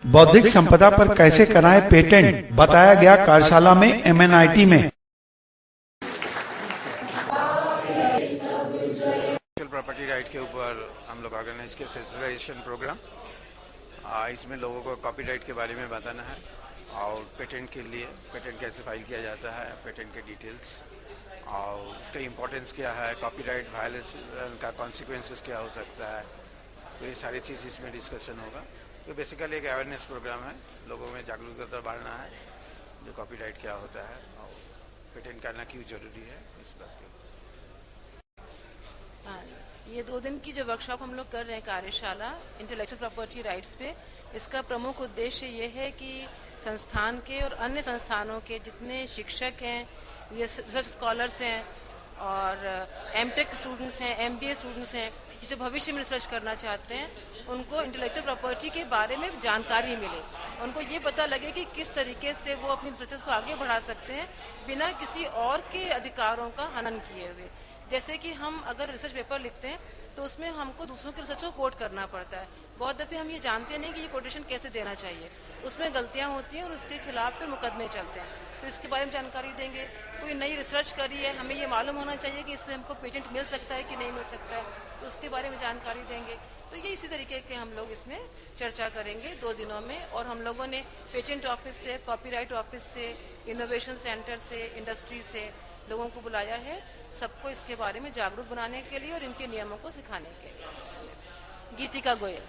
बौद्धिक संपदा पर कैसे कराएं पेटेंट, बताया गया कार्यशाला में MNIT में। प्रॉपर्टी राइट के ऊपर हम लोग ऑर्गेनाइज किया सेंसिटाइजेशन प्रोग्राम। इसमें लोगों को कॉपीराइट के बारे में बताना है और पेटेंट के लिए पेटेंट कैसे फाइल किया जाता है, पेटेंट के डिटेल्स और उसका इम्पोर्टेंस क्या है, कॉपीराइट वायलेशन का कॉन्सिक्वेंसेस क्या हो सकता है। तो ये सारी चीज़ इसमें डिस्कशन होगा। तो बेसिकली एक अवेयरनेस प्रोग्राम है, लोगों में जागरूकता बढ़ाना है जो कॉपीराइट क्या होता है और पेटेंट करना क्यों जरूरी है इस बात के। ये 2 दिन की जो वर्कशॉप हम लोग कर रहे हैं कार्यशाला इंटेलेक्चुअल प्रॉपर्टी राइट्स पे, इसका प्रमुख उद्देश्य ये है कि संस्थान के और अन्य संस्थानों के जितने शिक्षक हैं, रिसर्च स्कॉलर्स हैं और एमटेक स्टूडेंट्स हैं, MBA स्टूडेंट्स हैं, जो भविष्य में रिसर्च करना चाहते हैं, उनको इंटेलेक्चुअल प्रॉपर्टी के बारे में जानकारी मिले, उनको ये पता लगे कि किस तरीके से वो अपनी रिसर्च को आगे बढ़ा सकते हैं बिना किसी और के अधिकारों का हनन किए हुए। जैसे कि हम अगर रिसर्च पेपर लिखते हैं तो उसमें हमको दूसरों के रिसर्च को कोट करना पड़ता है। बहुत दफ़े हम ये जानते नहीं कि ये कोटेशन कैसे देना चाहिए, उसमें गलतियां होती हैं और उसके खिलाफ फिर मुकदमे चलते हैं। तो इसके बारे में जानकारी देंगे। कोई नई रिसर्च करी है, हमें ये मालूम होना चाहिए कि इससे हमको पेटेंट मिल सकता है कि नहीं मिल सकता है, तो उसके बारे में जानकारी देंगे। तो ये इसी तरीके के हम लोग इसमें चर्चा करेंगे 2 दिनों में। और हम लोगों ने पेटेंट ऑफिस से, कॉपीराइट ऑफिस से, इनोवेशन सेंटर से, इंडस्ट्री से लोगों को बुलाया है, सबको इसके बारे में जागरूक बनाने के लिए और इनके नियमों को सिखाने के लिए। गीतिका गोयल।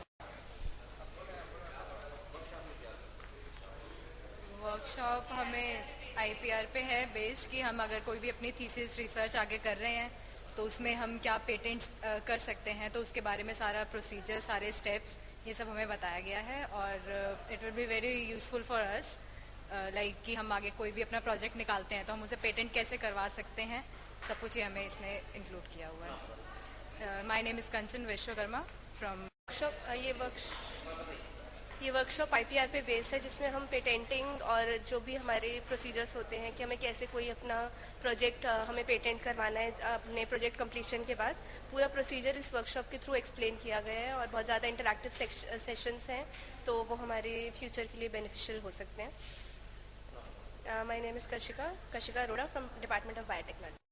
वर्कशॉप हमें IPR पे है बेस्ड कि हम अगर कोई भी अपनी थीसिस रिसर्च आगे कर रहे हैं तो उसमें हम क्या पेटेंट्स कर सकते हैं, तो उसके बारे में सारा प्रोसीजर, सारे स्टेप्स, ये सब हमें बताया गया है। और it will be very useful for us like कि हम आगे कोई भी अपना प्रोजेक्ट निकालते हैं तो हम उसे पेटेंट कैसे करवा सकते हैं, सब कुछ ही हमें इसमें इंक्लूड किया हुआ है। My name is Kanchan Vishwakarma from ये वर्कशॉप IPR पे बेस्ड है, जिसमें हम पेटेंटिंग और जो भी हमारे प्रोसीजर्स होते हैं कि हमें कैसे कोई अपना प्रोजेक्ट हमें पेटेंट करवाना है अपने प्रोजेक्ट कंप्लीशन के बाद, पूरा प्रोसीजर इस वर्कशॉप के थ्रू एक्सप्लेन किया गया है। और बहुत ज़्यादा इंटरैक्टिव सेशंस हैं, तो वो हमारे फ्यूचर के लिए बेनिफिशियल हो सकते हैं। My name is Kashika Arora from department of biotechnology.